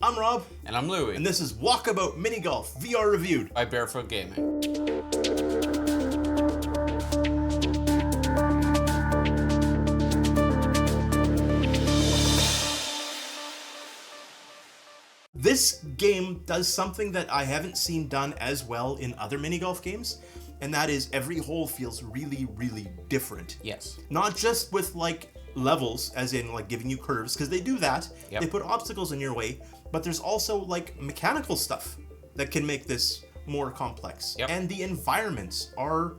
I'm Rob. And I'm Louie. And this is Walkabout Mini Golf VR Reviewed by Barefoot Gaming. This game does something that I haven't seen done as well in other mini golf games, and that is every hole feels really, really different. Yes. Not just with like levels, as in like giving you curves, because they do that. Yep. They put obstacles in your way, but there's also like mechanical stuff that can make this more complex. Yep. And the environments are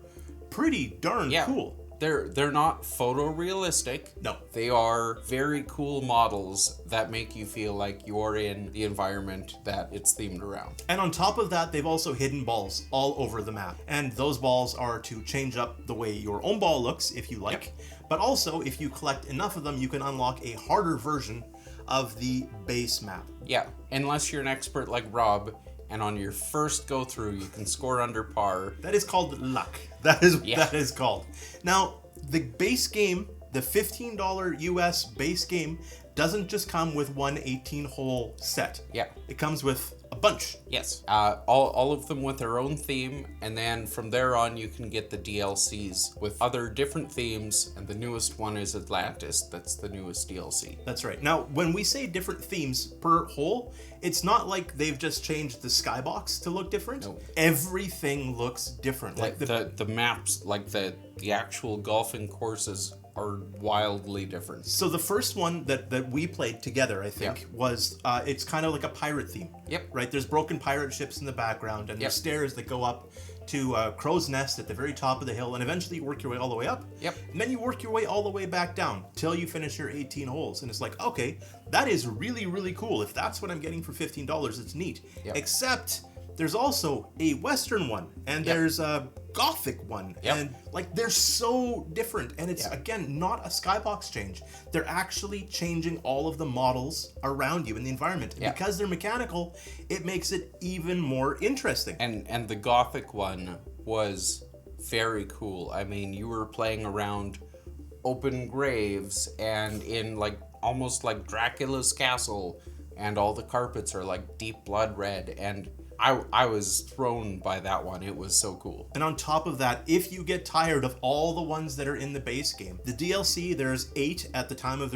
pretty darn cool. They're not photorealistic. No. They are very cool models that make you feel like you're in the environment that it's themed around. And on top of that, they've also hidden balls all over the map. And those balls are to change up the way your own ball looks, if you like. Yep. But also, if you collect enough of them, you can unlock a harder version of the base map. Yeah, unless you're an expert like Rob, and on your first go through, you can score under par. That is called luck. That is called. Now, the base game, the $15 US base game, doesn't just come with one 18-hole set. Yeah. It comes with a bunch. Yes. All of them with their own theme, and then from there on you can get the DLCs with other different themes, and the newest one is Atlantis. That's the newest DLC. That's right. Now, when we say different themes per hole, it's not like they've just changed the skybox to look different. No. Everything looks different. Like the maps, like the actual golfing courses are wildly different. So the first one that we played together, I think, was it's kind of like a pirate theme. Yep. Right? There's broken pirate ships in the background, and there's stairs that go up to Crow's Nest at the very top of the hill, and eventually you work your way all the way up. Yep. And then you work your way all the way back down till you finish your 18 holes. And it's like, okay, that is really, really cool. If that's what I'm getting for $15, it's neat. Yep. Except there's also a Western one, and there's a Gothic one, and like they're so different, and it's again not a skybox change. They're actually changing all of the models around you in the environment. And because they're mechanical, it makes it even more interesting. And the Gothic one was very cool. I mean, you were playing around open graves and in like almost like Dracula's castle, and all the carpets are like deep blood red, and I was thrown by that one. It was so cool. And on top of that, if you get tired of all the ones that are in the base game, the DLC, there's 8 at the time of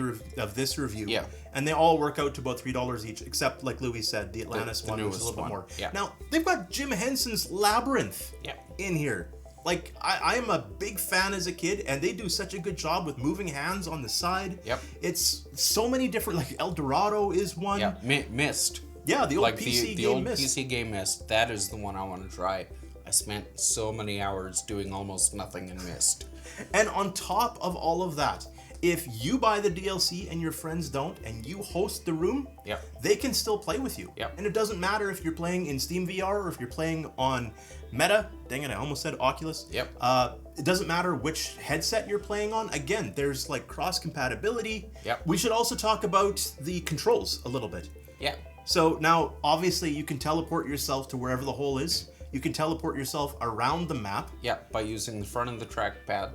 this review. Yeah. And they all work out to about $3 each, except, like Louis said, the Atlantis one was a little bit more. Yeah. Now, they've got Jim Henson's Labyrinth in here. Like, I am a big fan as a kid, and they do such a good job with moving hands on the side. Yep. It's so many different, like El Dorado is one. Yeah, Myst. Yeah, the old like PC the game old Myst. PC game Myst. That is the one I want to try. I spent so many hours doing almost nothing in Myst. And on top of all of that, if you buy the DLC and your friends don't, and you host the room, they can still play with you. And it doesn't matter if you're playing in Steam VR or if you're playing on Meta. Dang it, I almost said Oculus. It doesn't matter which headset you're playing on. Again, there's like cross compatibility. We should also talk about the controls a little bit. So now, obviously, you can teleport yourself to wherever the hole is. You can teleport yourself around the map. By using the front of the trackpad.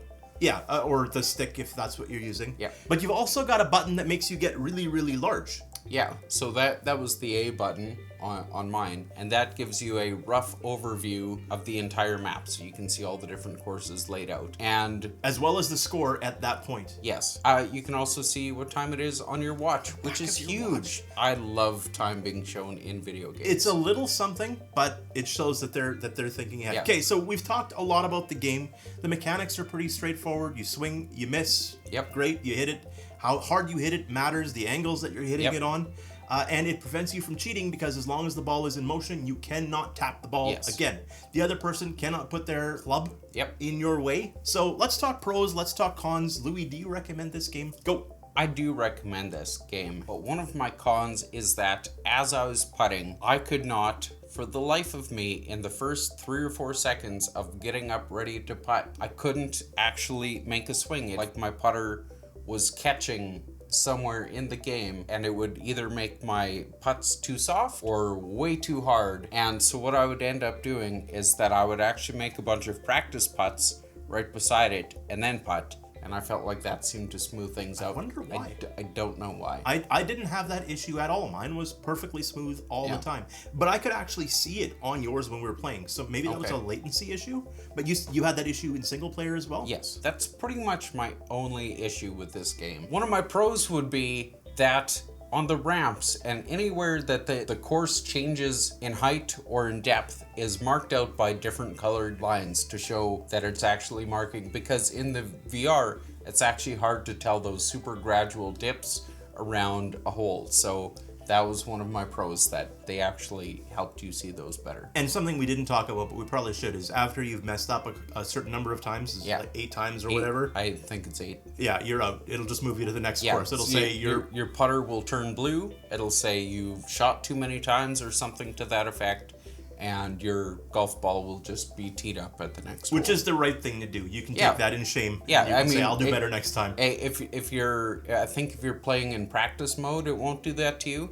Or the stick if that's what you're using. Yeah. But you've also got a button that makes you get really, really large. Yeah, so that was the A button on mine, and that gives you a rough overview of the entire map, so you can see all the different courses laid out. And as well as the score at that point. Yes. You can also see what time it is on your watch, which is huge. I love time being shown in video games. It's a little something, but it shows that they're thinking ahead. Okay, so we've talked a lot about the game. The mechanics are pretty straightforward. You swing, you miss. Great, you hit it. How hard you hit it matters, the angles that you're hitting it on. And it prevents you from cheating because as long as the ball is in motion, you cannot tap the ball again. The other person cannot put their club in your way. So let's talk pros, let's talk cons. Louis, do you recommend this game? Go. I do recommend this game, but one of my cons is that as I was putting, I could not, for the life of me, in the first 3 or 4 seconds of getting up ready to putt, I couldn't actually make a swing. Like my putter was catching somewhere in the game, and it would either make my putts too soft or way too hard. And so what I would end up doing is that I would actually make a bunch of practice putts right beside it and then putt. and I felt like that seemed to smooth things out. I wonder why. I don't know why. I didn't have that issue at all. Mine was perfectly smooth all the time. But I could actually see it on yours when we were playing. So maybe that was a latency issue. But you had that issue in single player as well? Yes. That's pretty much my only issue with this game. One of my pros would be that on the ramps and anywhere that the course changes in height or in depth is marked out by different colored lines to show that it's actually marking, because in the VR it's actually hard to tell those super gradual dips around a hole. So that was one of my pros, that they actually helped you see those better. And something we didn't talk about, but we probably should, is after you've messed up a certain number of times, like 8 times or whatever. I think it's 8. Yeah, you're out. It'll just move you to the next course. It'll say your putter will turn blue. It'll say you've shot too many times or something to that effect, and your golf ball will just be teed up at the next Which hole. is the right thing to do. You can take that in shame. Yeah, you can say, I'll do better next time. If you're, I think if you're playing in practice mode, it won't do that to you.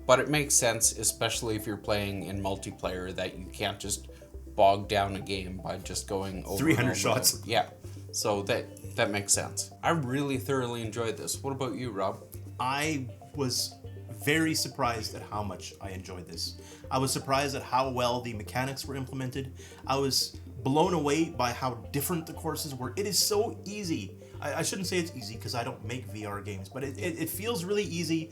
But it makes sense, especially if you're playing in multiplayer, that you can't just bog down a game by just going over 300 shots. Over. Yeah, so that makes sense. I really thoroughly enjoyed this. What about you, Rob? I was very surprised at how much I enjoyed this. I was surprised at how well the mechanics were implemented. I was blown away by how different the courses were. It is so easy. I shouldn't say it's easy because I don't make VR games, but it feels really easy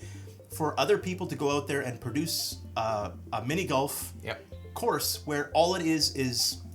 for other people to go out there and produce a mini golf course where all it is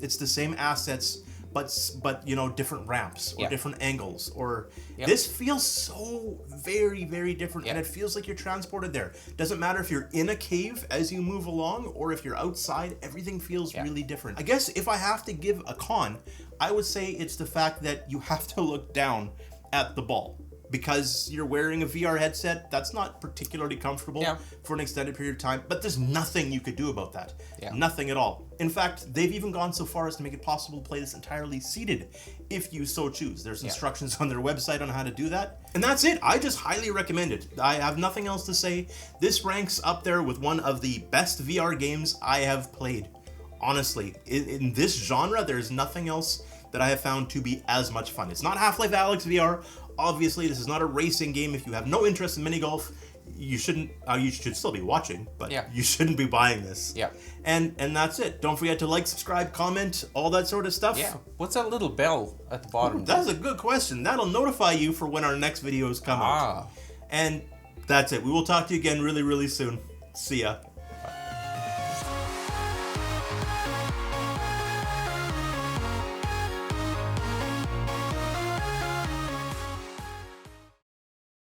it's the same assets, but you know, different ramps or different angles, or this feels so very, very different, and it feels like you're transported there. Doesn't matter if you're in a cave as you move along or if you're outside, everything feels really different. I guess if I have to give a con, I would say it's the fact that you have to look down at the ball. Because you're wearing a VR headset, that's not particularly comfortable for an extended period of time, but there's nothing you could do about that. Nothing at all. In fact, they've even gone so far as to make it possible to play this entirely seated, if you so choose. There's instructions on their website on how to do that. And that's it. I just highly recommend it. I have nothing else to say. This ranks up there with one of the best VR games I have played. Honestly, in this genre, there's nothing else that I have found to be as much fun. It's not Half-Life Alyx VR. Obviously, this is not a racing game. If you have no interest in mini golf, you shouldn't. You should still be watching, but you shouldn't be buying this. And that's it. Don't forget to like, subscribe, comment, all that sort of stuff. What's that little bell at the bottom? That's a good question. That'll notify you for when our next videos come out. And that's it. We will talk to you again really, really soon. See ya.